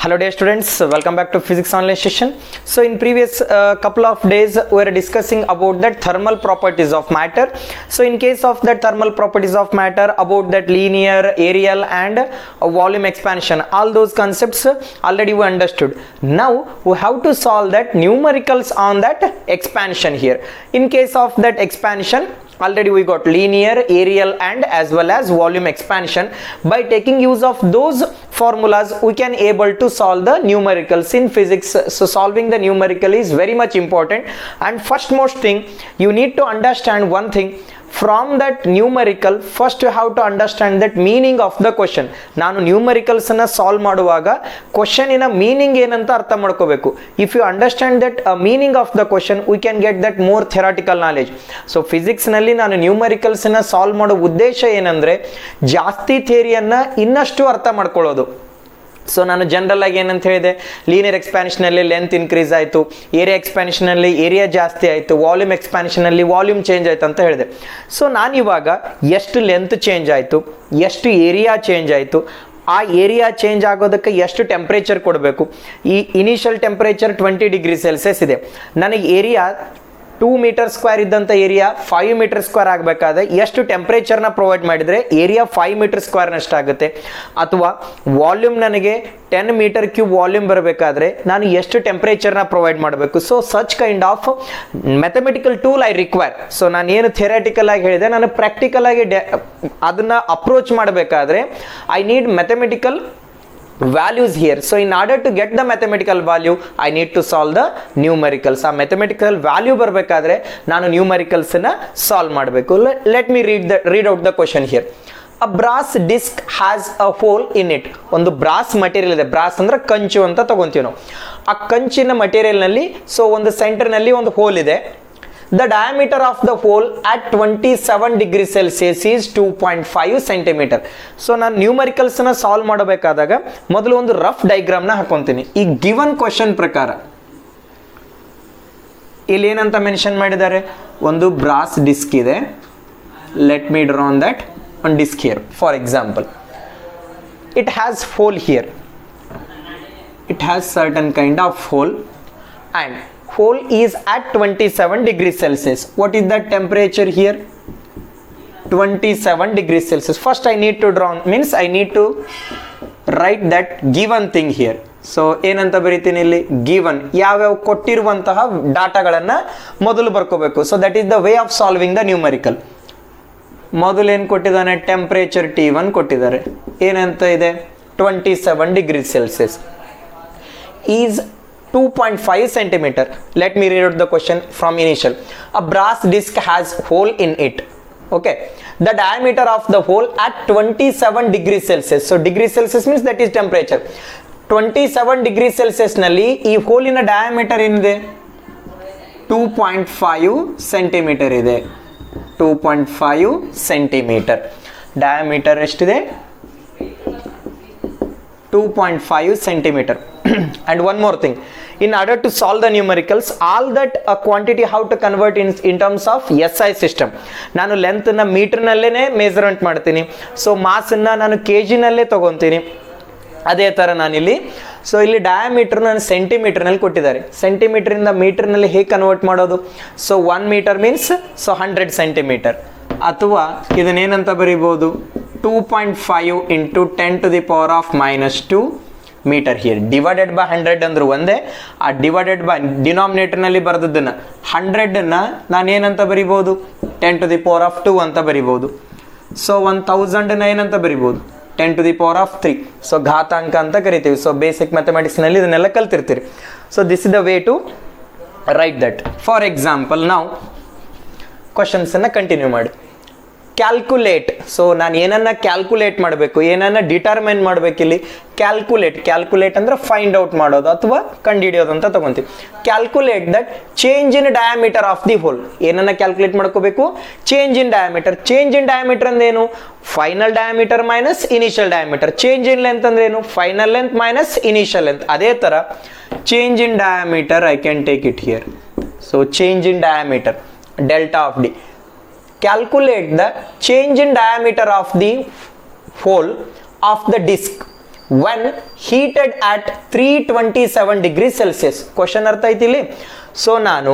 Hello dear students, welcome back to physics online session. So in previous couple of days we were discussing about that thermal properties of matter. So in case of that thermal properties of matter, about that linear, aerial and volume expansion, all those concepts already we understood. Now we have to solve that numericals on that expansion here. In case of that expansion, already we got linear, aerial and as well as volume expansion. By taking use of those formulas we can able to solve the numericals in physics. So solving the numerical is very much important, and first most thing you need to understand one thing. From that numerical, first you have to understand that meaning of the question. ನಾನು numericals ಅನ್ನ solve ಮಾಡುವಾಗ ಕ್ವಶನಿನ meaning ಏನಂತ ಅರ್ಥ ಮಾಡ್ಕೋಬೇಕು. If you understand that meaning of the question we can get that more theoretical knowledge. So physics ನಲ್ಲಿ ನಾನು numericals ಅನ್ನ ಸಾಲ್ವ್ ಮಾಡೋ ಉದ್ದೇಶ ಏನಂದ್ರೆ ಜಾಸ್ತಿ ಥಿಯರಿಯನ್ನ ಇನ್ನಷ್ಟು ಅರ್ಥ ಮಾಡ್ಕೊಳ್ಳೋದು. ಸೊ ನಾನು ಜನರಲ್ ಆಗಿ ಏನಂತ ಹೇಳಿದೆ, ಲೀನಿಯರ್ ಎಕ್ಸ್ಪ್ಯಾನ್ಷನಲ್ಲಿ ಲೆಂತ್ ಇನ್ಕ್ರೀಸ್ ಆಯಿತು, ಏರಿಯಾ ಎಕ್ಸ್ಪ್ಯಾನ್ಷನಲ್ಲಿ ಏರಿಯಾ ಜಾಸ್ತಿ ಆಯಿತು, ವಾಲ್ಯೂಮ್ ಎಕ್ಸ್ಪ್ಯಾನ್ಷನಲ್ಲಿ ವಾಲ್ಯೂಮ್ ಚೇಂಜ್ ಆಯಿತು ಅಂತ ಹೇಳಿದೆ. ಸೊ ನಾನಿವಾಗ ಎಷ್ಟು ಲೆಂತ್ ಚೇಂಜ್ ಆಯಿತು, ಎಷ್ಟು ಏರಿಯಾ ಚೇಂಜ್ ಆಯಿತು, ಆ ಏರಿಯಾ ಚೇಂಜ್ ಆಗೋದಕ್ಕೆ ಎಷ್ಟು ಟೆಂಪ್ರೇಚರ್ ಕೊಡಬೇಕು. ಈ ಇನಿಷಿಯಲ್ ಟೆಂಪ್ರೇಚರ್ 20 ಡಿಗ್ರಿ ಸೆಲ್ಸಿಯಸ್ ಇದೆ, ನನಗೆ ಏರಿಯಾ 2 ಮೀಟರ್ ಸ್ಕ್ವೇರ್ ಇದ್ದಂಥ ಏರಿಯಾ 5 ಮೀಟರ್ ಸ್ಕ್ವೇರ್ ಆಗಬೇಕಾದ್ರೆ ಎಷ್ಟು ಟೆಂಪ್ರೇಚರ್ನ ಪ್ರೊವೈಡ್ ಮಾಡಿದರೆ ಏರಿಯಾ 5 ಮೀಟರ್ ಸ್ಕ್ವೇರ್ನಷ್ಟು ಆಗುತ್ತೆ. ಅಥವಾ ವಾಲ್ಯೂಮ್ ನನಗೆ 10 ಮೀಟರ್ ಕ್ಯೂಬ್ ವಾಲ್ಯೂಮ್ ಬರಬೇಕಾದ್ರೆ ನಾನು ಎಷ್ಟು ಟೆಂಪ್ರೇಚರ್ನ ಪ್ರೊವೈಡ್ ಮಾಡಬೇಕು. So such kind of mathematical tool I require. So ನಾನು ಏನು ಥಿಯರಿಟಿಕಲ್ ಆಗಿ ಹೇಳಿದೆ, ನಾನು ಪ್ರಾಕ್ಟಿಕಲ್ ಆಗಿ ಅದನ್ನ ಅಪ್ರೋಚ್ ಮಾಡಬೇಕಾದ್ರೆ I need mathematical values here. So in order to get the mathematical value I need to solve the numericals. ಆ mathematical value ಬರಬೇಕಾದ್ರೆ ನಾನು numericals ಅನ್ನ ಸಾಲ್ವ್ ಮಾಡಬೇಕು. Let me read out the question here. A brass disc has a hole in it. ಒಂದು brass material ಇದೆ, brass ಅಂದ್ರೆ ಕಂಚು ಅಂತ ತಗೊಂತೀವಿ ನಾವು. ಆ ಕಂಚಿನ ಮಟೀರಿಯಲ್ ನಲ್ಲಿ ಸೊ ಒಂದು ಸೆಂಟರ್ ನಲ್ಲಿ ಒಂದು ಹೋಲ್ ಇದೆ. The diameter of the hole at 27 degree Celsius is 2.5 centimeter. So ನಾನು ನ್ಯೂಮರಿಕಲ್ಸ್ ನ ಸಾಲ್ವ್ ಮಾಡಬೇಕಾದಾಗ ಮೊದಲು ಒಂದು ರಫ್ ಡಯಾಗ್ರಾಮ್ ನ ಹಾಕೊಂತೀನಿ. ಈ ಗಿವನ್ ಕ್ವಶನ್ ಪ್ರಕಾರ ಇಲ್ಲಿ ಏನಂತ ಮೆನ್ಷನ್ ಮಾಡಿದ್ದಾರೆ, ಒಂದು ಬ್ರಾಸ್ ಡಿಸ್ಕ್ ಇದೆ. Let me draw on that one disc here. For example, it has hole here, it has certain kind of hole and hole is at 27 degrees Celsius. What is the temperature here? 27 degrees Celsius. First I need to draw, means I need to write that given thing here. So ಏನಂತ ಬರೀತೀನಿ ಇಲ್ಲಿ, given ಯಾವ್ಯಾವ ಕೊಟ್ಟಿರುವಂತಹ ಡಾಟಾಗಳನ್ನ ಮೊದಲು ಬರ್ಕೋಬೇಕು. So that is the way of solving the numerical. ಮೊದಲು ಏನು ಕೊಟ್ಟಿದ್ದಾನೆ, ಟೆಂಪರೇಚರ್ T1 ಕೊಟ್ಟಿದ್ದಾರೆ. ಏನಂತ ಇದೆ, 27 degrees Celsius is 2.5 centimeter. Let me read out the question from initial. A brass disc has hole in it. Okay, the diameter of the hole at 27 degrees Celsius. So degree Celsius means that is temperature. 27 degrees Celsius ನಲ್ಲಿ ಈ ಹೋಲಿನ diameter ಏನಿದೆ, 2.5 centimetre ಇದೆ. 2.5 centimetre diameter ಎಷ್ಟಿದೆ, 2.5 centimeter. And one more thing, in order to solve the numericals, all that quantity how to convert in terms of SI system. ನಾನು length ನ metre ನಲ್ಲೇನೆ measurement ಮಾಡ್ತೀನಿ. So mass ಅನ್ನ ನಾನು KG ನಲ್ಲೇ ತಗೊಂತೀನಿ. ಅದೇ ತರ ನಾನಿಲ್ಲಿ ಸೊ ಇಲ್ಲಿ ಡಯಾಮೀಟರ್ ನಾನು ಸೆಂಟಿಮೀಟರ್ ನಲ್ಲಿ ಕೊಟ್ಟಿದ್ದಾರೆ. ಸೆಂಟಿಮೀಟರ್ ಇಂದ ಮೀಟರ್ ನಲ್ಲಿ ಹೇಗೆ ಕನ್ವರ್ಟ್ ಮಾಡೋದು, so 1 metre means so 100 centimetre. ಅಥವಾ ಇದನ್ನೇನಂತ ಬರೀಬಹುದು, 2.5 into 10 to the power of minus 2 metre here. Divided by 100 ಅಂದ್ರೆ ಒಂದೇ, ಆ ಡಿವೈಡೆಡ್ ಬೈ ಡಿನಾಮಿನೇಟರ್ ನಲ್ಲಿ ಬರೆದದ್ದನ್ನ 100 ಅನ್ನ ನಾನು ಏನಂತ ಬರಿಬಹುದು, 10 to the power of 2 ಅಂತ ಬರಿಬಹುದು. ಸೊ 1000 ನ ಏನಂತ ಬರಿಬಹುದು, 10 to the power of 3. So ಘಾತಾಂಕ ಅಂತ ಕರಿತೀವಿ. ಸೊ ಬೇಸಿಕ್ ಮ್ಯಾಥಮೆಟಿಕ್ಸ್ ನಲ್ಲಿ ಇದನ್ನೆಲ್ಲ ಕಲ್ತಿರ್ತೀರಿ. So this is the way to write that. For example ನಾವು ಕ್ವಶನ್ಸ್ ಅನ್ನ ಕಂಟಿನ್ಯೂ ಮಾಡಿ. ಕ್ಯಾಲ್ಕುಲೇಟ್. ಸೊ ನಾನು ಏನನ್ನ ಕ್ಯಾಲ್ಕುಲೇಟ್ ಮಾಡಬೇಕು, ಏನನ್ನ ಡಿಟರ್ಮೈನ್ ಮಾಡಬೇಕು. ಇಲ್ಲಿ ಕ್ಯಾಲ್ಕುಲೇಟ್ ಅಂದ್ರೆ ಫೈಂಡ್ ಔಟ್ ಮಾಡೋದು ಅಥವಾ ಕಂಡುಹಿಡಿಯೋದು ಅಂತ ತಗೊಂತೀವಿ. Calculate that change in diameter of the hole. ಏನನ್ನ ಕ್ಯಾಲ್ಕುಲೇಟ್ ಮಾಡ್ಕೋಬೇಕು, change in diameter. Change in diameter ಅಂದ್ರೆ ಏನು, final diameter minus initial diameter. Change in length ಅಂದ್ರೆ ಏನು, final length minus initial length. ಅದೇ ತರ change in diameter I can take it here. So change in diameter, delta of D. Calculate the change in diameter of the hole of the disc when heated at 327 degrees Celsius. Question ಅರ್ಥ ಐತಿ ಇಲ್ಲಿ. So ನಾನು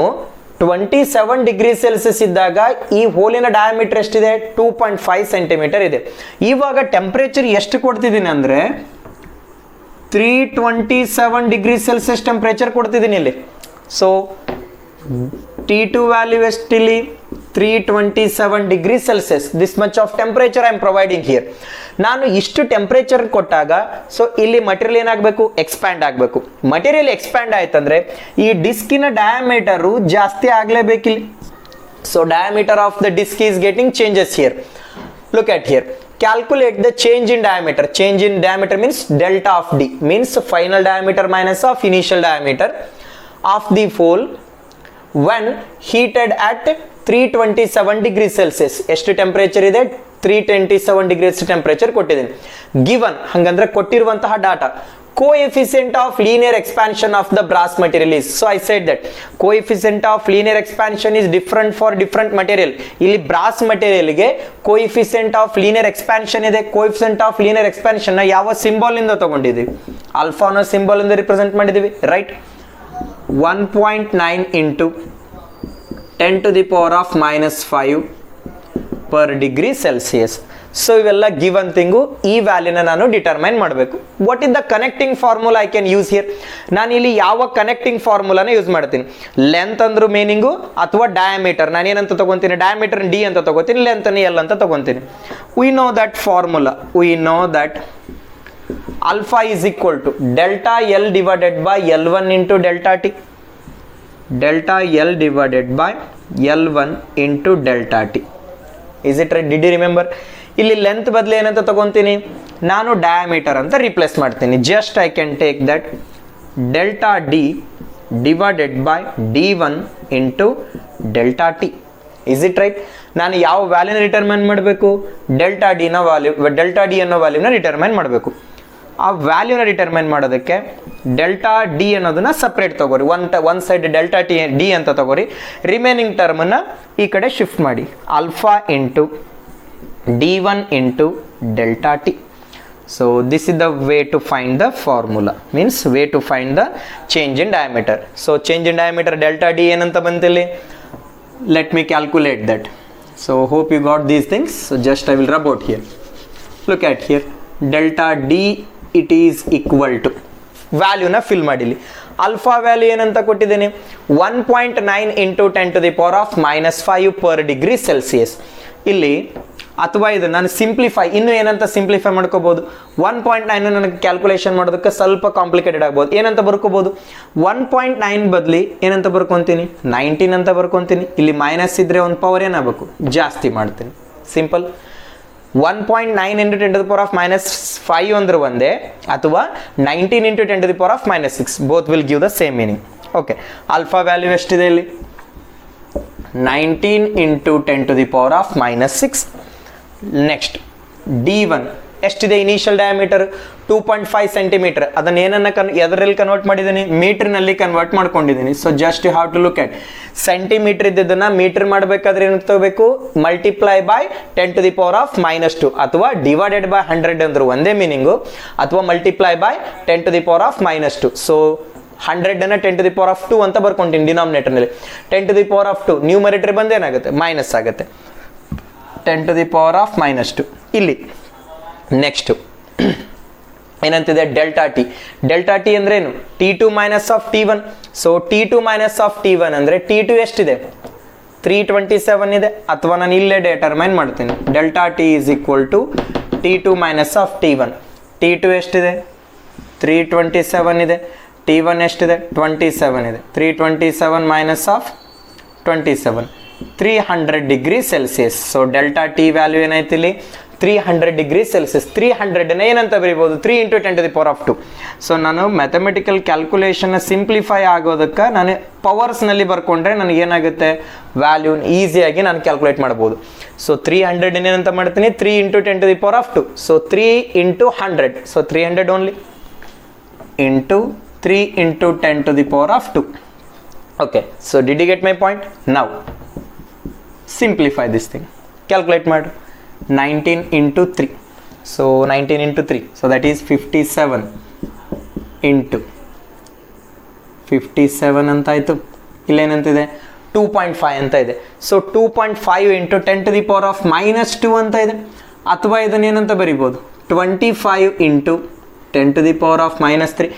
27 degree Celsius ಇದ್ದಾಗ ಈ ಹೋಲಿನ diameter ಎಷ್ಟಿದೆ, 2.5 centimetre ಇದೆ. ಇವಾಗ temperature ಎಷ್ಟು ಕೊಡ್ತಿದ್ದೀನಿ ಅಂದರೆ 327 ಡಿಗ್ರಿ ಸೆಲ್ಸಿಯಸ್ ಟೆಂಪರೇಚರ್ ಕೊಡ್ತಿದ್ದೀನಿ ಇಲ್ಲಿ. ಸೊ T2 ವ್ಯಾಲ್ಯೂ ಎಷ್ಟಿಲ್ಲಿ 327 degree Celsius. This much of temperature I am providing here. ನಾನು ಇಷ್ಟು ಟೆಂಪರೇಚರ್ ಕೊಟ್ಟಾಗ ಸೊ ಇಲ್ಲಿ ಮಟೀರಿಯಲ್ ಏನಾಗಬೇಕು, ಎಕ್ಸ್ಪ್ಯಾಂಡ್ ಆಗಬೇಕು. ಮಟೀರಿಯಲ್ ಎಕ್ಸ್ಪ್ಯಾಂಡ್ ಆಯ್ತಂದ್ರೆ ಈ ಡಿಸ್ಕಿನ ಡಯಾಮೀಟರು ಜಾಸ್ತಿ ಆಗಲೇಬೇಕಿಲ್ಲಿ. So diameter of the disc is getting changes here. Look at here. Calculate the change in diameter. Change in diameter means delta of D, means final diameter minus of initial diameter of the hole when heated at 327 degrees Celsius. ಎಷ್ಟು temperature ಇದೆ, 327 degrees temperature ಕೊಟ್ಟಿದ್ದೀನಿ. Given ಹಂಗಂದ್ರೆ ಕೊಟ್ಟಿರುವಂತಹ data. Coefficient of linear expansion of the brass material is, so I said that coefficient of linear expansion is different for different material. ಇಲ್ಲಿ brass material ಗೆ coefficient of linear expansion ಇದೆ. coefficient of linear expansion ನ ಯಾವ symbol ಇಂದ ತಗೊಂಡಿದ್ದೀವಿ, alpha ಅನ್ನೋ symbol ಇಂದ represent ಮಾಡಿದ್ದೀವಿ, right. 1.9 into 10 to the power of -5 per degree Celsius. So ಇವೆಲ್ಲ ಗಿವನ್ ಥಿಂಗು. ಈ ವ್ಯಾಲ್ಯೂನ ನಾನು ಡಿಟರ್ಮೈನ್ ಮಾಡಬೇಕು. What is the connecting formula I can use here. ನಾನು ಇಲ್ಲಿ ಯಾವ ಕನೆಕ್ಟಿಂಗ್ ಫಾರ್ಮುಲಾನ ಯೂಸ್ ಮಾಡ್ತೀನಿ, ಲೆಂತ್ ಅಂದ್ರು ಮೀನಿಂಗು ಅಥವಾ ಡಯಾಮೀಟರ್. ನಾನು ಏನಂತ ತಗೊಂತೀನಿ, ಡಯಾಮೀಟರ್ ಡಿ ಅಂತ ತಗೋತೀನಿ, ಲೆಂತ್ ಎಲ್ ಅಂತ ತಗೊಂತೀನಿ. We know that formula, we know that alpha is equal to delta L divided by L1 into delta T. Delta L divided by L1 into delta T. Is it right? Did you remember? ಇಲ್ಲಿ length ಬದಲು ಏನಂತ ತಗೊಂತೀನಿ, ನಾನು diameter ಅಂತ replace ಮಾಡ್ತೀನಿ. Just I can take that delta D divided by D1 into delta T. Is it right? ನಾನು ಯಾವ ವ್ಯಾಲ್ಯೂನ determine ಮಾಡಬೇಕು, delta D ನ ವ್ಯಾಲ್ಯೂ, ಡೆಲ್ಟಾ ಡಿ ಅನ್ನೋ ವ್ಯಾಲ್ಯೂನ ಡಿಟರ್ಮೈನ್ ಮಾಡಬೇಕು. ಆ ವ್ಯಾಲ್ಯೂನ ಡಿಟರ್ಮೈನ್ ಮಾಡೋದಕ್ಕೆ ಡೆಲ್ಟಾ ಡಿ ಅನ್ನೋದನ್ನ ಸಪ್ರೇಟ್ ತಗೋರಿ. One side delta T D ಅಂತ ತಗೋರಿ. ರಿಮೈನಿಂಗ್ ಟರ್ಮನ್ನ ಈ ಕಡೆ ಶಿಫ್ಟ್ ಮಾಡಿ. Alpha into D1 into delta T. So this is the way to find the formula, means way to find the change in diameter. So change in diameter delta D ಏನಂತ ಬಂತಿಲ್ಲಿ, let me calculate that. So hope you got these things. So just I will rub out here. Look at here, delta D it is equal to ವ್ಯಾಲ್ಯೂನ fill ಮಾಡಿಲಿ. Alpha value ಏನಂತ ಕೊಟ್ಟಿದ್ದೀನಿ, 1.9 into 10 to the power of -5 per degree Celsius. ಇಲ್ಲಿ ಅಥವಾ ಇದು ನಾನು simplify, ಇನ್ನು ಏನಂತ ಸಿಂಪ್ಲಿಫೈ ಮಾಡ್ಕೋಬಹುದು. 1.9 ನನಗೆ ಕ್ಯಾಲ್ಕುಲೇಷನ್ ಮಾಡೋದಕ್ಕೆ ಸ್ವಲ್ಪ ಕಾಂಪ್ಲಿಕೇಟೆಡ್ ಆಗ್ಬೋದು. ಏನಂತ ಬರ್ಕೋಬಹುದು, 1.9 ಬದಲಿ ಏನಂತ ಬರ್ಕೊತೀನಿ, 19 ಅಂತ ಬರ್ಕೊತೀನಿ. ಇಲ್ಲಿ ಮೈನಸ್ ಇದ್ರೆ ಒಂದು ಪವರ್ ಏನಾಗಬೇಕು, ಜಾಸ್ತಿ ಮಾಡ್ತೀನಿ. Simple. 1.9 into 10 to the power of -5 ಅಂದ್ರೆ ಒಂದೇ, ಅಥವಾ 19 into 10 to the power of -6, both will give the same meaning. Okay, alpha value ಎಷ್ಟಿದೆ ಇಲ್ಲಿ, 19 into 10 to the power of -6. Next D1 ಎಷ್ಟಿದೆ, ಇನಿಷಿಯಲ್ ಡಯಾಮೀಟರ್ 2.5 ಸೆಂಟಿಮೀಟರ್. ಅದನ್ನ ಏನನ್ನ ಎದರಲ್ಲಿ ಕನ್ವರ್ಟ್ ಮಾಡಿದ್ದೀನಿ, ಮೀಟರ್ನಲ್ಲಿ ಕನ್ವರ್ಟ್ ಮಾಡ್ಕೊಂಡಿದ್ದೀನಿ. So just you have to look at centimetre ಇದ್ದದನ್ನ ಮೀಟರ್ ಮಾಡಬೇಕಾದ್ರೆ ಏನು ತಗೋಬೇಕು, multiply by 10 to the power of -2 ಅಥವಾ ಡಿವೈಡೆಡ್ ಬೈ 100 ಅಂದ್ರು ಒಂದೇ ಮೀನಿಂಗು, ಅಥವಾ multiply by 10 to the power of -2. So 100 ಅನ್ನ 10 to the power of 2 ಅಂತ ಬರ್ಕೊಂತೀನಿ ಡಿನಾಮಿನೇಟರ್ನಲ್ಲಿ. 10 to the power of 2 numerator ಬಂದು ಏನಾಗುತ್ತೆ, ಮೈನಸ್ ಆಗುತ್ತೆ. 10 to the power of -2 ಇಲ್ಲಿ. ನೆಕ್ಸ್ಟ್ ಏನಂತಿದೆ, ಡೆಲ್ಟಾ ಟಿ. ಡೆಲ್ಟಾ ಟಿ ಅಂದ್ರೆ ಏನು, T2 minus of T1. So T2 minus of T1 ಅಂದ್ರೆ T2 ಎಷ್ಟಿದೆ, 327 ಇದೆ. ಅಥವಾ ನಾನು ಇಲ್ಲೇ ಡಿಟರ್ಮೈನ್ ಮಾಡ್ತೀನಿ, delta T is equal to T2 minus of T1. T2 ಎಷ್ಟಿದೆ, 327 ಇದೆ. T1 ಎಷ್ಟಿದೆ, 27 ಇದೆ. 327 minus of 27, 300 degree Celsius. So delta T value ಏನಾಯ್ತು ಇಲ್ಲಿ, 300 ಡಿಗ್ರಿ ಸೆಲ್ಸಿಯಸ್. 300 ಏನಂತ ಬರೀಬಹುದು, 3 into 10 to the power of 2. So ನಾನು ಮ್ಯಾಥಮೆಟಿಕಲ್ ಕ್ಯಾಲ್ಕುಲೇಷನ್ ಸಿಂಪ್ಲಿಫೈ ಆಗೋದಕ್ಕೆ ನಾನು ಪವರ್ಸ್ನಲ್ಲಿ ಬರ್ಕೊಂಡ್ರೆ ನನಗೆ ಏನಾಗುತ್ತೆ, ವ್ಯಾಲ್ಯೂ ಈಸಿಯಾಗಿ ನಾನು ಕ್ಯಾಲ್ಕುಲೇಟ್ ಮಾಡ್ಬೋದು. ಸೊ 300 ಏನಂತ ಮಾಡ್ತೀನಿ, 3 into 10 to the power of 2. So 3 into 100, so 300 only into 3 into 10 to the power of 2. Okay, so did you get my point? Now simplify this thing, calculate ಮಾಡಿ. 19 into 3, so 19 into 3, so that is 57 into 57 ಅಂತ ಆಯಿತು. ಇಲ್ಲೇನಂತಿದೆ 2.5 ಅಂತ ಇದೆ. So 2.5 into 10 to the power of minus 2 ಅಂತ ಇದೆ. ಅಥವಾ ಇದನ್ನೇನಂತ ಬರಿಬೋದು 25 into 10 to the power of minus 3.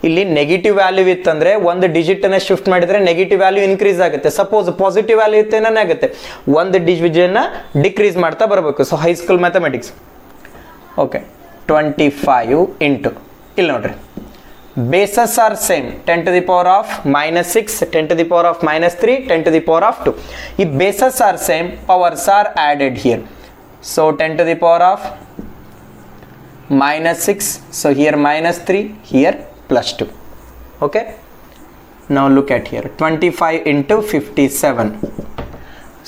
ಇಲ್ಲಿ ನೆಗೆಟಿವ್ ವ್ಯಾಲ್ಯೂ ಇತ್ತಂದರೆ ಒಂದು ಡಿಜಿಟನ್ನು ಶಿಫ್ಟ್ ಮಾಡಿದರೆ ನೆಗೆಟಿವ್ ವ್ಯಾಲ್ಯೂ ಇನ್ಕ್ರೀಸ್ ಆಗುತ್ತೆ. ಸಪೋಸ್ ಪಾಸಿಟಿವ್ ವ್ಯಾಲ್ಯೂ ಇತ್ತು ಏನಾಗುತ್ತೆ, ಒಂದು ಡಿವಿಷನ್ನ ಡಿಕ್ರೀಸ್ ಮಾಡ್ತಾ ಬರಬೇಕು. So high school mathematics. Okay, 25 into ಇಲ್ಲಿ ನೋಡ್ರಿ, bases are same, 10 to the power of minus 6, 10 to the power of minus 3, 10 to the power of 2. If bases are same, powers are added here. So 10 to the power of minus 6, so here minus 3, here plus 2. Okay, now look at here, 25 into 57.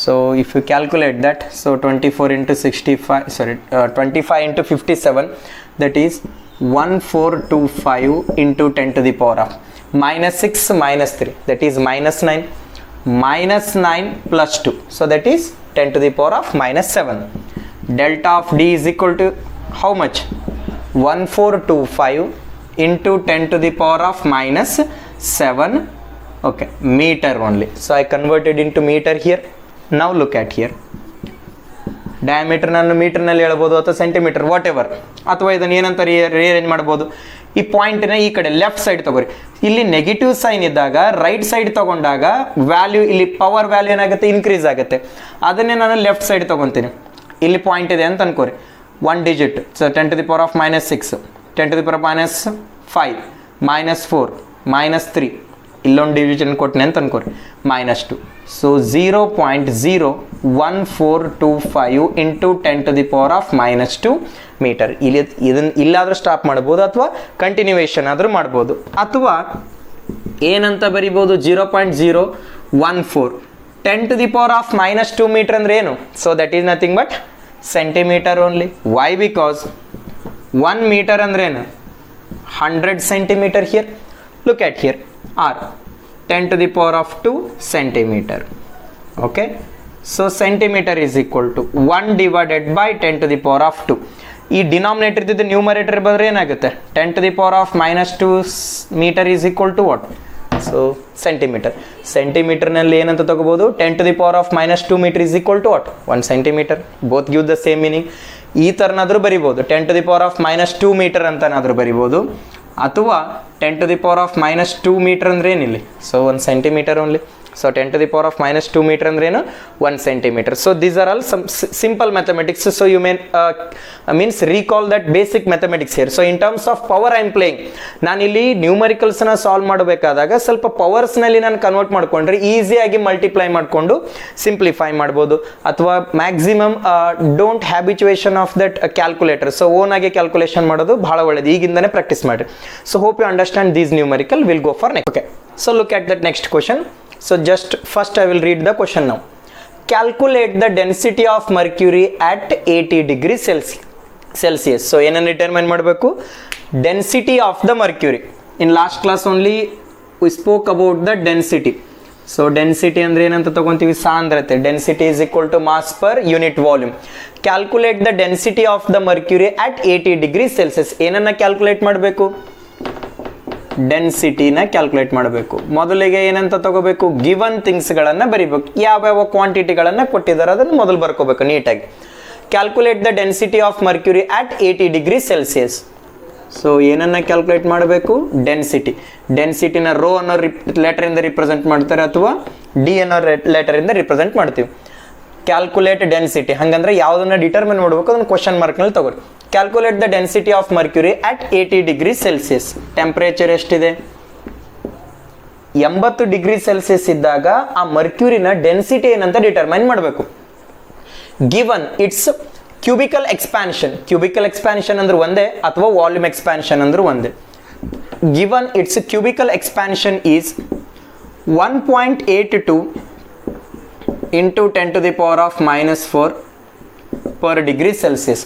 So if you calculate that, so 24 into 65, sorry, 25 into 57, that is 1425 into 10 to the power of minus 6 minus 3, that is minus 9, minus 9 plus 2, so that is 10 to the power of minus 7. Delta of D is equal to how much? 1425 into 10 to the power of minus 7, okay, meter only. So I converted into meter here. Now look at here, diameter ನಾನು ಮೀಟರ್ನಲ್ಲಿ ಹೇಳ್ಬೋದು ಅಥವಾ centimetre what ever, ಅಥವಾ ಇದನ್ನು ಏನಂತ rearrange ಮಾಡ್ಬೋದು. ಈ ಪಾಯಿಂಟ್ನ ಈ ಕಡೆ ಲೆಫ್ಟ್ ಸೈಡ್ ತಗೋರಿ. ಇಲ್ಲಿ ನೆಗೆಟಿವ್ ಸೈನ್ ಇದ್ದಾಗ ರೈಟ್ ಸೈಡ್ ತಗೊಂಡಾಗ ವ್ಯಾಲ್ಯೂ, ಇಲ್ಲಿ ಪವರ್ ವ್ಯಾಲ್ಯೂ ಏನಾಗುತ್ತೆ, ಇನ್ಕ್ರೀಸ್ ಆಗುತ್ತೆ. ಅದನ್ನೇ ನಾನು ಲೆಫ್ಟ್ ಸೈಡ್ ತೊಗೊತೀನಿ. ಇಲ್ಲಿ ಪಾಯಿಂಟ್ ಇದೆ ಅಂತ ಅನ್ಕೋರಿ, 1 digit, so 10 to the power of minus 6, 10 to the power of minus 5, minus 4, minus 3, ಇಲ್ಲೊಂದು ಡಿವಿಷನ್ ಕೊಟ್ಟನೆ ಅಂತ ಅನ್ಕೋರಿ, minus 2. So 0.01425 into 10 to the power of minus 2 metre. ಇಲ್ಲಿ ಇದನ್ನು ಇಲ್ಲಾದರೂ ಸ್ಟಾಪ್ ಮಾಡ್ಬೋದು ಅಥವಾ ಕಂಟಿನ್ಯೂಯೇಷನ್ ಆದರೂ ಮಾಡ್ಬೋದು, ಅಥವಾ ಏನಂತ ಬರಿಬೋದು 0.014 10 to the power of minus 2 metre ಅಂದರೆ ಏನು? So that is nothing but centimetre only. Why? Because 1 metre ಅಂದ್ರೆ ಏನು, 100 centimeter here. Look at here, or 10 to the power of 2 centimeter. Okay, so centimeter is equal to 1 divided by 10 to the power of 2. ಈ denominator ಇದ್ದಿದ್ದು numerator ಬಂದರೆ ಏನಾಗುತ್ತೆ, 10 to the power of minus 2 meter is equal to what? So centimetre. ಸೆಂಟಿಮೀಟರ್ನಲ್ಲಿ ಏನಂತ ತಗೋಬೋದು, 10 to the power of minus 2 meter is equal to what? 1 centimeter. Both give the same meaning. ಈ ಥರನಾದರೂ ಬರಿಬೋದು, 10 to the power of minus 2 meter ಅಂತನಾದರೂ ಬರಿಬೋದು, ಅಥವಾ 10 to the power of minus 2 meter ಅಂದ್ರೆ ಏನಿಲ್ಲ, so 1 centimeter only. So 10 to the power of minus 2 meter ಅಂದ್ರೆ ಏನು, 1 centimeter. So these are all some simple mathematics. So you may means recall that basic mathematics here. So in terms of power I am playing, ನಾನು ಇಲ್ಲಿ ನ್ಯೂಮರಿಕಲ್ಸ್ನ solve ಮಾಡಬೇಕಾದಾಗ ಸ್ವಲ್ಪ ಪವರ್ಸ್ನಲ್ಲಿ ನಾನು convert ಮಾಡ್ಕೊಂಡ್ರೆ ಈಸಿಯಾಗಿ multiply ಮಾಡಿಕೊಂಡು ಸಿಂಪ್ಲಿಫೈ ಮಾಡ್ಬೋದು, ಅಥವಾ maximum don't habituation of that calculator. So own ಆಗಿ ಕ್ಯಾಲ್ಕುಲೇಷನ್ ಮಾಡೋದು ಬಹಳ ಒಳ್ಳೆಯದು, ಈಗಿಂದನೇ ಪ್ರಾಕ್ಟೀಸ್ ಮಾಡಿ. So hope you understand these numerical. Will go for next. Okay, so look at that next question. So just first I will read the question now. Calculate the density of mercury at 80 degrees Celsius. So ಏನನ್ನು determine ಮಾಡಬೇಕು, density of the mercury. In last class only we spoke about the density. So density ಅಂದ್ರೆ ಏನಂತ ತಗೊಂತೀವಿ, ಸಾಂದ್ರತೆ. Density is equal to mass per unit volume. Calculate the density of the mercury at 80 degrees Celsius. ಏನನ್ನ calculate ಮಾಡಬೇಕು, ಡೆನ್ಸಿಟಿನ calculate ಮಾಡಬೇಕು. ಮೊದಲಿಗೆ ಏನಂತ ತಗೋಬೇಕು, given ಥಿಂಗ್ಸ್ಗಳನ್ನು ಬರಿಬೇಕು. ಯಾವ್ಯಾವ ಕ್ವಾಂಟಿಟಿಗಳನ್ನು ಕೊಟ್ಟಿದ್ದಾರೆ ಅದನ್ನು ಮೊದಲು ಬರ್ಕೋಬೇಕು ನೀಟಾಗಿ. Calculate the density of mercury at 80 degrees Celsius. So ಏನನ್ನ ಕ್ಯಾಲ್ಕುಲೇಟ್ ಮಾಡಬೇಕು, ಡೆನ್ಸಿಟಿ. ಡೆನ್ಸಿಟಿನ ರೋ ಅನ್ನೋ ಲೆಟರಿಂದ ರಿಪ್ರೆಸೆಂಟ್ ಮಾಡ್ತಾರೆ, ಅಥವಾ ಡಿ ಅನ್ನೋ ಲೆಟರಿಂದ ರಿಪ್ರೆಸೆಂಟ್ ಮಾಡ್ತೀವಿ. ಕ್ಯಾಲ್ಕುಲೇಟ್ ಡೆನ್ಸಿಟಿ ಹಂಗಂದ್ರೆ ಯಾವುದನ್ನ ಡಿಟರ್ಮಿನ್ ಮಾಡಬೇಕು ಅದನ್ನು ಕ್ವಶನ್ ಮಾರ್ಕ್ನಲ್ಲಿ ತಗೋರಿ. Calculate the density of mercury at 80 degrees Celsius. Temperature ಎಷ್ಟಿದೆ, 80 degrees Celsius ಇದ್ದಾಗ ಆ ಮರ್ಕ್ಯೂರಿನ ಡೆನ್ಸಿಟಿ ಏನಂತ ಡಿಟರ್ಮೈನ್ ಮಾಡಬೇಕು. Given it's cubical expansion. Cubical expansion ಅಂದ್ರೆ ಒಂದೇ, ಅಥವಾ ವಾಲ್ಯೂಮ್ ಎಕ್ಸ್ಪ್ಯಾನ್ಷನ್ ಅಂದ್ರೆ ಒಂದೇ. Given it's cubical expansion is 1.82 into 10 to the power of minus 4 per degree Celsius.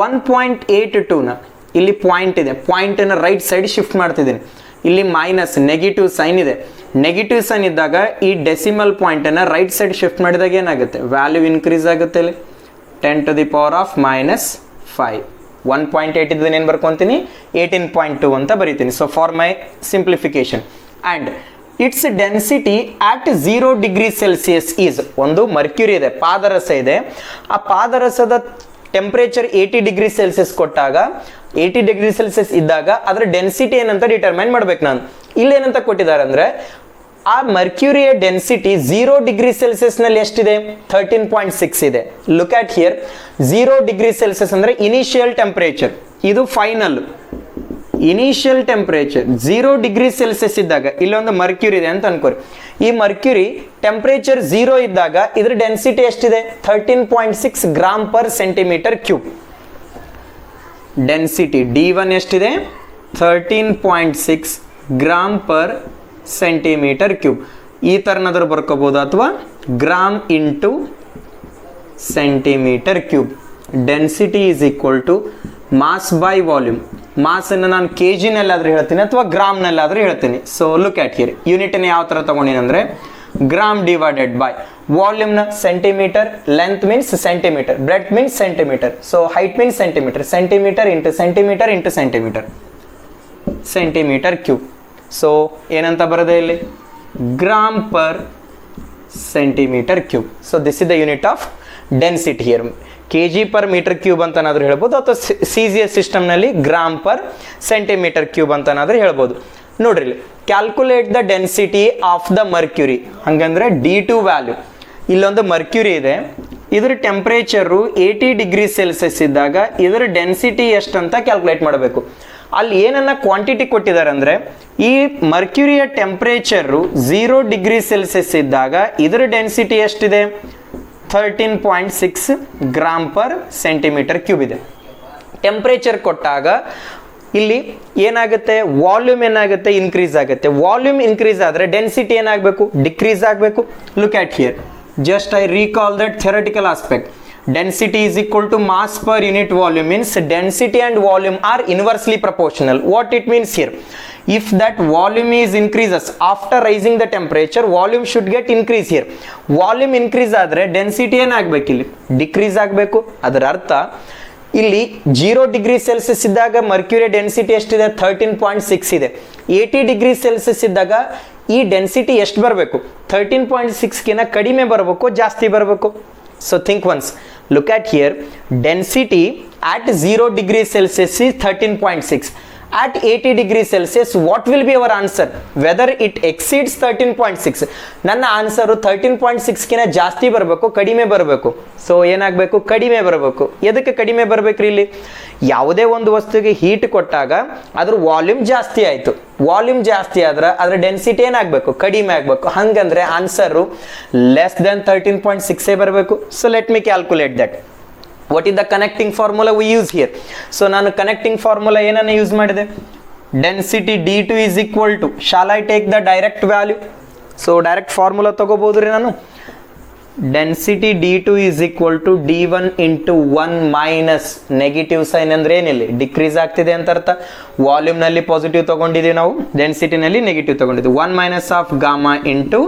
1.82ನ ಇಲ್ಲಿ ಪಾಯಿಂಟ್ ಇದೆ, ಪಾಯಿಂಟನ್ನು ರೈಟ್ ಸೈಡ್ ಶಿಫ್ಟ್ ಮಾಡ್ತಿದ್ದೀನಿ. ಇಲ್ಲಿ ಮೈನಸ್ ನೆಗೆಟಿವ್ ಸೈನ್ ಇದೆ. ನೆಗೆಟಿವ್ ಸೈನ್ ಇದ್ದಾಗ ಈ ಡೆಸಿಮಲ್ ಪಾಯಿಂಟನ್ನು ರೈಟ್ ಸೈಡ್ ಶಿಫ್ಟ್ ಮಾಡಿದಾಗ ಏನಾಗುತ್ತೆ, ವ್ಯಾಲ್ಯೂ ಇನ್ಕ್ರೀಸ್ ಆಗುತ್ತೆ. ಇಲ್ಲಿ 10 to the power of minus 5. 1.8 ಇದನ್ನ ಏನು ಬರ್ಕೊತೀನಿ 18.2 ಅಂತ ಬರೀತೀನಿ. So for my simplification and its density at 0 degree Celsius is, ಒಂದು ಮರ್ಕ್ಯೂರಿ ಇದೆ, ಪಾದರಸ ಇದೆ, ಆ ಪಾದರಸದ ಟೆಂಪ್ರೇಚರ್ 80 ಡಿಗ್ರಿ ಸೆಲ್ಸಿಯಸ್ ಕೊಟ್ಟಾಗ 80 ಡಿಗ್ರಿ ಸೆಲ್ಸಿಯಸ್ ಇದ್ದಾಗ ಅದರ ಡೆನ್ಸಿಟಿ ಏನಂತ ಡಿಟರ್ಮೈನ್ ಮಾಡ್ಬೇಕು ನಾನು. ಇಲ್ಲೇನಂತ ಕೊಟ್ಟಿದ್ದಾರೆ ಅಂದರೆ ಆ ಮರ್ಕ್ಯೂರಿಯ ಡೆನ್ಸಿಟಿ 0 ಡಿಗ್ರಿ ಸೆಲ್ಸಿಯಸ್ ನಲ್ಲಿ ಎಷ್ಟಿದೆ 13.6 ಇದೆ. Look at here, 0 degree Celsius ಅಂದ್ರೆ ಇನಿಷಿಯಲ್ ಟೆಂಪರೇಚರ್, ಇದು final initial temperature 0 degree Celsius ಇದ್ದಾಗ ಇಲ್ಲೊಂದು ಮರ್ಕ್ಯೂರಿ ಇದೆ ಅಂತ ಅನ್ಕೋರಿ. ಈ ಮರ್ಕ್ಯೂರಿ ಟೆಂಪರೇಚರ್ 0 ಇದ್ದಾಗ ಇದ್ರ ಡೆನ್ಸಿಟಿ ಎಷ್ಟಿದೆ 13.6 gram per centimetre cube. Density D1 ಎಷ್ಟಿದೆ 13.6 ಗ್ರಾಮ್ ಪರ್ ಸೆಂಟಿಮೀಟರ್ ಕ್ಯೂಬ್. ಈ ಥರನಾದರೂ ಬರ್ಕೋಬೋದು ಅಥವಾ gram into centimetre cube. Density is equal to mass by volume. ಮಾಸನ್ನು ನಾನು ಕೆ ಜಿನಲ್ಲಾದರೂ ಹೇಳ್ತೀನಿ ಅಥವಾ ಗ್ರಾಮ್ನಲ್ಲಾದರೂ ಹೇಳ್ತೀನಿ. ಸೊ ಲುಕ್ ಆಟ್ ಹಿಯರ್, ಯೂನಿಟನ್ನು ಯಾವ ಥರ ತೊಗೊಂಡಿನಂದರೆ ಗ್ರಾಮ್ ಡಿವೈಡೆಡ್ ಬೈ ವಾಲ್ಯೂಮ್ನ centimetre, length means centimetre, breadth means centimetre, so height means centimetre, centimetre into centimetre into centimetre, centimetre cube. So ಏನಂತ ಬರೋದೆ ಇಲ್ಲಿ gram per centimetre cube. So this is the unit of density here. K G per metre cube ಅಂತನಾದರೂ ಹೇಳ್ಬೋದು ಅಥವಾ C G S ಸಿಸ್ಟಮ್ನಲ್ಲಿ gram per centimetre cube ಅಂತನಾದರೂ ಹೇಳ್ಬೋದು. ನೋಡ್ರಿ ಇಲ್ಲಿ calculate the density of the mercury, ಹಂಗಂದ್ರೆ D2 ವ್ಯಾಲ್ಯೂ. ಇಲ್ಲೊಂದು mercury ಇದೆ, ಇದರ ಟೆಂಪ್ರೇಚರು 80 ಡಿಗ್ರಿ ಸೆಲ್ಸಿಯಸ್ ಇದ್ದಾಗ ಇದರ ಡೆನ್ಸಿಟಿ ಎಷ್ಟಂತ ಕ್ಯಾಲ್ಕುಲೇಟ್ ಮಾಡಬೇಕು. ಅಲ್ಲಿ ಏನನ್ನ ಕ್ವಾಂಟಿಟಿ ಕೊಟ್ಟಿದ್ದಾರೆ ಅಂದರೆ ಈ ಮರ್ಕ್ಯೂರಿಯ ಟೆಂಪ್ರೇಚರು 0 ಡಿಗ್ರಿ ಸೆಲ್ಸಿಯಸ್ ಇದ್ದಾಗ ಇದರ ಡೆನ್ಸಿಟಿ ಎಷ್ಟಿದೆ 13.6 ಗ್ರಾಮ್ ಪರ್ ಸೆಂಟಿಮೀಟರ್ ಕ್ಯೂಬ್ ಇದೆ. ಟೆಂಪ್ರೇಚರ್ ಕೊಟ್ಟಾಗ ಇಲ್ಲಿ ಏನಾಗುತ್ತೆ, ವಾಲ್ಯೂಮ್ ಏನಾಗುತ್ತೆ ಇನ್ಕ್ರೀಸ್ ಆಗುತ್ತೆ. ವಾಲ್ಯೂಮ್ ಇನ್ಕ್ರೀಸ್ ಆದರೆ ಡೆನ್ಸಿಟಿ ಏನಾಗಬೇಕು ಡಿಕ್ರೀಸ್ ಆಗಬೇಕು. Look at here, just I recall that theoretical aspect. Density is equal to mass per unit volume means density and volume are inversely proportional. What it means here, if that volume is increases after raising the temperature, volume should get increase here. Volume increase ಆದರೆ density ಏನಾಗಬೇಕು ಇಲ್ಲಿ decrease ಆಗಬೇಕು. ಅದರ ಅರ್ಥ ಇಲ್ಲಿ 0 degree Celsius ಇದ್ದಾಗ mercury density ಎಷ್ಟಿದೆ 13.6 ಇದೆ. 80 ಡಿಗ್ರಿ ಸೆಲ್ಸಿಯಸ್ ಇದ್ದಾಗ ಈ ಡೆನ್ಸಿಟಿ ಎಷ್ಟು ಬರಬೇಕು 13.6ಗಿಂತ ಕಡಿಮೆ ಬರಬೇಕು ಜಾಸ್ತಿ ಬರಬೇಕು. So think once, look at here, density at 0 degree Celsius is 13.6. At 80 degree Celsius, what will be our answer? Whether it exceeds 13.6. ನನ್ನ ಆನ್ಸರು 13.6ಗಿಂತ ಜಾಸ್ತಿ ಬರಬೇಕು ಕಡಿಮೆ ಬರಬೇಕು. ಸೊ ಏನಾಗಬೇಕು ಕಡಿಮೆ ಬರಬೇಕು. ಎದಕ್ಕೆ ಕಡಿಮೆ ಬರಬೇಕ್ರಿ, ಇಲ್ಲಿ ಯಾವುದೇ ಒಂದು ವಸ್ತುವಿಗೆ ಹೀಟ್ ಕೊಟ್ಟಾಗ ಅದ್ರ ವಾಲ್ಯೂಮ್ ಜಾಸ್ತಿ ಆಯಿತು. ವಾಲ್ಯೂಮ್ ಜಾಸ್ತಿ ಆದ್ರೆ ಅದರ ಡೆನ್ಸಿಟಿ ಏನಾಗಬೇಕು ಕಡಿಮೆ ಆಗಬೇಕು. ಹಾಗಂದ್ರೆ ಆನ್ಸರು ಲೆಸ್ ದೆನ್ 13.6 ಬರಬೇಕು. So let me calculate that. What is the connecting formula we use here? So ನಾನು connecting formula ಏನನ್ನ ಯೂಸ್ ಮಾಡಿದೆ, density D2 is equal to, shall I take the direct value? So direct formula ತಗೋಬಹುದು ರೀ ನಾನು. Density D2 is equal to D1 into 1 minus negative sign ಅಂದ್ರೆ ಏನಿಲ್ಲ decrease ಆಗ್ತಿದೆ ಅಂತ ಅರ್ಥ. ವಾಲ್ಯೂಮ್ ನಲ್ಲಿ ಪಾಸಿಟಿವ್ ತಗೊಂಡಿದ್ದೀವಿ ನಾವು, ಡೆನ್ಸಿಟಿನಲ್ಲಿ ನೆಗೆಟಿವ್ ತಗೊಂಡಿದ್ದೀವಿ. 1 minus of gamma into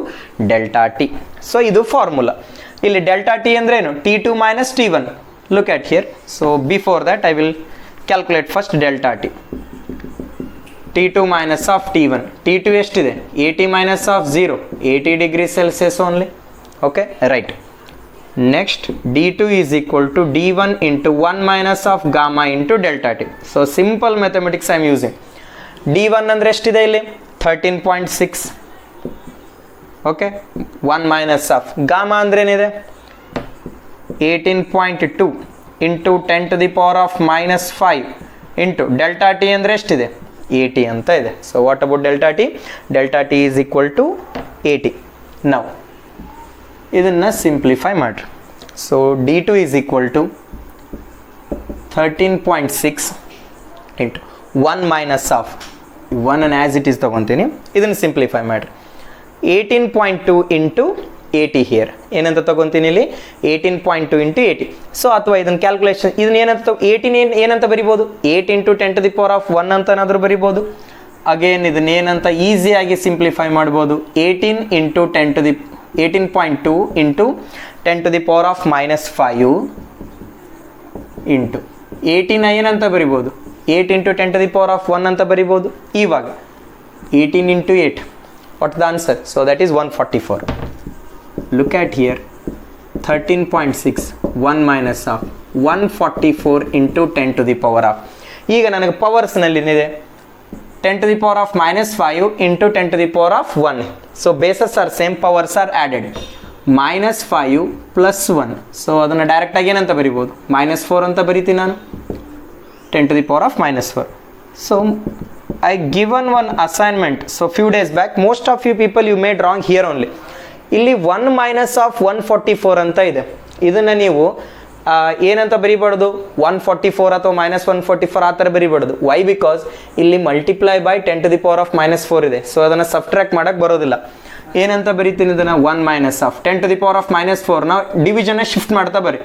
delta T. So ಇದು ಫಾರ್ಮುಲಾ. ಇಲ್ಲಿ ಡೆಲ್ಟಾ ಟಿ ಅಂದ್ರೆ ಏನು T2 minus T1. Look at here. So before that I will calculate first delta T. T2 minus of T1. T2 ಎಷ್ಟಿದೆ 80 minus of 0, 80 degree Celsius only. Okay, right. Next D2 is equal to D1 into 1 minus of gamma into delta T. So simple mathematics I am using. D1 ಅಂದ್ರೆ ಎಷ್ಟಿದೆ ಇಲ್ಲಿ 13.6. Okay, 1 minus of gamma ಅಂದ್ರೆ ಏನಿದೆ 18.2 into 10 to the power of minus 5 into delta T ಅಂದರೆ ಎಷ್ಟಿದೆ 80 ಅಂತ ಇದೆ. So what about delta T? Delta T is equal to 80. ನಾವು ಇದನ್ನು ಸಿಂಪ್ಲಿಫೈ ಮಾಡಿರಿ. So D2 is equal to 13.6 into 1 minus of 1 as it is ತೊಗೊತೀನಿ. ಇದನ್ನು simplify ಮಾಡಿರಿ. 18.2 ಇಂಟು 80 ಹಿಯರ್ ಏನಂತ ತಗೊಂತೀನಿ ಇಲ್ಲಿ 18.2 ಇಂಟು 80. ಸೊ ಅಥವಾ ಇದನ್ನ ಕ್ಯಾಲ್ಕುಲೇಷನ್ ಇದನ್ನ ಏನಂತ 18 ಏನಂತ ಬರಿಬೋದು 8 into 10 to the power of 1 ಅಂತನಾದರೂ ಬರಿಬೋದು. ಅಗೇನ್ ಇದನ್ನ ಏನಂತ ಈಸಿಯಾಗಿ ಸಿಂಪ್ಲಿಫೈ ಮಾಡ್ಬೋದು 18 into 10 to the 18.2 into 10 to the power of minus 5 into 89 ಅಂತ ಬರಿಬೋದು, 8 into 10 to the power of 1 ಅಂತ ಬರಿಬೋದು. ಇವಾಗ 18 into 8, what's the answer? So that is 144. Look at here, 13.6, 1 minus of 144 into 10 to the power of. ಈಗ ನನಗೆ ಪವರ್ಸ್ನಲ್ಲಿ ಏನಿದೆ, 10 to the power of minus 5 into 10 to the power of 1. So bases are same, powers are added. minus 5 plus 1. So ಅದನ್ನು ಡೈರೆಕ್ಟಾಗಿ ಏನಂತ ಬರಿಬೋದು, -4 ಅಂತ ಬರಿತೀನಿ ನಾನು, 10 to the power of -4. So I given one assignment, so few days back, most of you people you made wrong here only. ಇಲ್ಲಿ 1 minus of 144 ಅಂತ ಇದೆ. ಇದನ್ನು ನೀವು ಏನಂತ ಬರಿಬಾರ್ದು, 144 ಅಥವಾ -144 ಆ ಥರ ಬರಿಬಾರ್ದು. ವೈ? ಬಿಕಾಸ್ ಇಲ್ಲಿ multiply by 10 to the power of -4 ಇದೆ. ಸೊ ಅದನ್ನು ಸಬ್ಟ್ರಾಕ್ಟ್ ಮಾಡೋಕ್ಕೆ ಬರೋದಿಲ್ಲ. ಏನಂತ ಬರಿತೀನಿ ಇದನ್ನು, 1 minus of 10 to the power of -4. ನಾವು ಡಿವಿಷನ್ನ ಶಿಫ್ಟ್ ಮಾಡ್ತಾ ಬರಿ,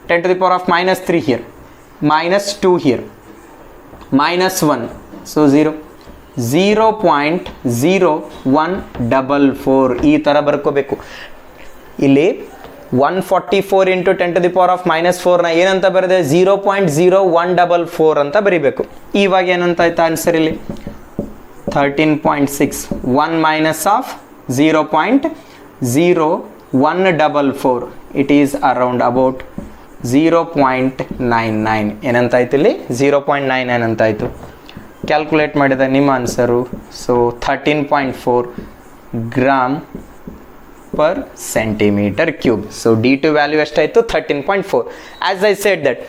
10 to the power of -3 here, -2 here, -1, so 0, 0.0144 ಈ ಥರ ಬರ್ಕೋಬೇಕು. ಇಲ್ಲಿ 144 into 10 to the power of -4 ನ ಏನಂತ ಬರೆದೆ, 0.0144 ಅಂತ ಬರಿಬೇಕು. ಇವಾಗ ಏನಂತ ಆಯ್ತು ಆನ್ಸರ್ ಇಲ್ಲಿ, 13.6, 1 minus of 0.0144, it is around about 0.99. ಏನಂತಾಯ್ತು ಇಲ್ಲಿ, 0.99 ಅಂತಾಯ್ತು. ಕ್ಯಾಲ್ಕುಲೇಟ್ ಮಾಡಿದ ನಿಮ್ಮ answer, so 13.4 gram per centimeter cube. So D2 value ಎಷ್ಟಾಯಿತು, 13.4. As I said that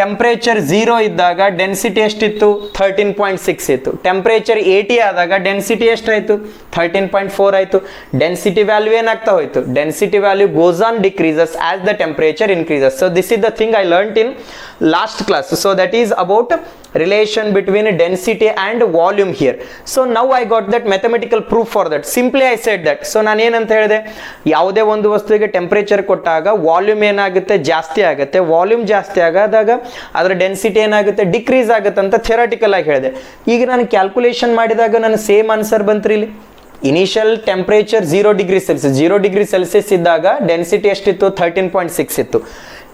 temperature 0 ಇದ್ದಾಗ ಡೆನ್ಸಿಟಿ ಎಷ್ಟಿತ್ತು, 13.6 ಇತ್ತು. ಟೆಂಪ್ರೇಚರ್ 80 ಆದಾಗ ಡೆನ್ಸಿಟಿ ಎಷ್ಟಾಯಿತು, 13.4 ಆಯಿತು. ಡೆನ್ಸಿಟಿ ವ್ಯಾಲ್ಯೂ ಏನಾಗ್ತಾ ಹೋಯಿತು, density value goes on decreases as the temperature increases. So this is the thing I learned in last class. So that is about relation between density and volume here. So now I got that mathematical proof for that. Simply I said that. So ನಾನು ಏನಂತ ಹೇಳಿದೆ, ಯಾವುದೇ ಒಂದು ವಸ್ತುವಿಗೆ temperature ಕೊಟ್ಟಾಗ volume ಏನಾಗುತ್ತೆ, ಜಾಸ್ತಿ ಆಗುತ್ತೆ. ವಾಲ್ಯೂಮ್ ಜಾಸ್ತಿ ಆಗಾದಾಗ ಅದರ ಡೆನ್ಸಿಟಿ ಏನಾಗುತ್ತೆ, ಡಿಕ್ರೀಸ್ ಆಗುತ್ತೆ ಅಂತ ಥಿಯರಟಿಕಲ್ ಆಗಿ ಹೇಳಿದೆ. ಈಗ ನಾನು ಕ್ಯಾಲ್ಕುಲೇಷನ್ ಮಾಡಿದಾಗ ನನ್ನ ಸೇಮ್ ಆನ್ಸರ್ ಬಂತ್ರಿ ಇಲ್ಲಿ. Initial temperature 0 degree Celsius, 0 degree Celsius ಇದ್ದಾಗ ಡೆನ್ಸಿಟಿ ಎಷ್ಟಿತ್ತು, 13.6 ಇತ್ತು.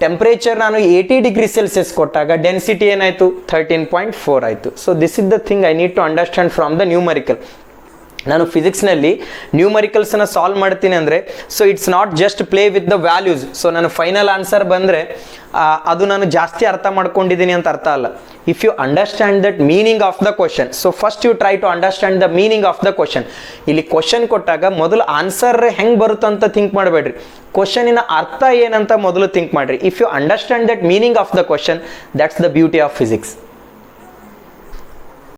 ಟೆಂಪರೇಚರ್ ನಾನು 80 ಡಿಗ್ರಿ ಸೆಲ್ಸಿಯಸ್ ಕೊಟ್ಟಾಗ ಡೆನ್ಸಿಟಿ ಏನಾಯಿತು, 13.4 ಆಯಿತು. So this is the thing I need to understand from the numerical. ನಾನು ಫಿಸಿಕ್ಸ್ನಲ್ಲಿ ನ್ಯೂಮರಿಕಲ್ಸನ್ನ ಸಾಲ್ವ್ ಮಾಡ್ತೀನಿ ಅಂದರೆ, so it's not just play with the values. So ನಾನು ಫೈನಲ್ ಆನ್ಸರ್ ಬಂದರೆ ಅದು ನಾನು ಜಾಸ್ತಿ ಅರ್ಥ ಮಾಡ್ಕೊಂಡಿದ್ದೀನಿ ಅಂತ ಅರ್ಥ ಅಲ್ಲ. If you understand that meaning of the question, so first you try to understand the meaning of the question. ಇಲ್ಲಿ ಕ್ವಶನ್ ಕೊಟ್ಟಾಗ ಮೊದಲು ಆನ್ಸರ್ ಹೆಂಗೆ ಬರುತ್ತಂತ ಥಿಂಕ್ ಮಾಡಬೇಡ್ರಿ, ಕ್ವಶನಿನ ಅರ್ಥ ಏನಂತ ಮೊದಲು ಥಿಂಕ್ ಮಾಡಿರಿ. If you understand that meaning of the question, that's the beauty of physics.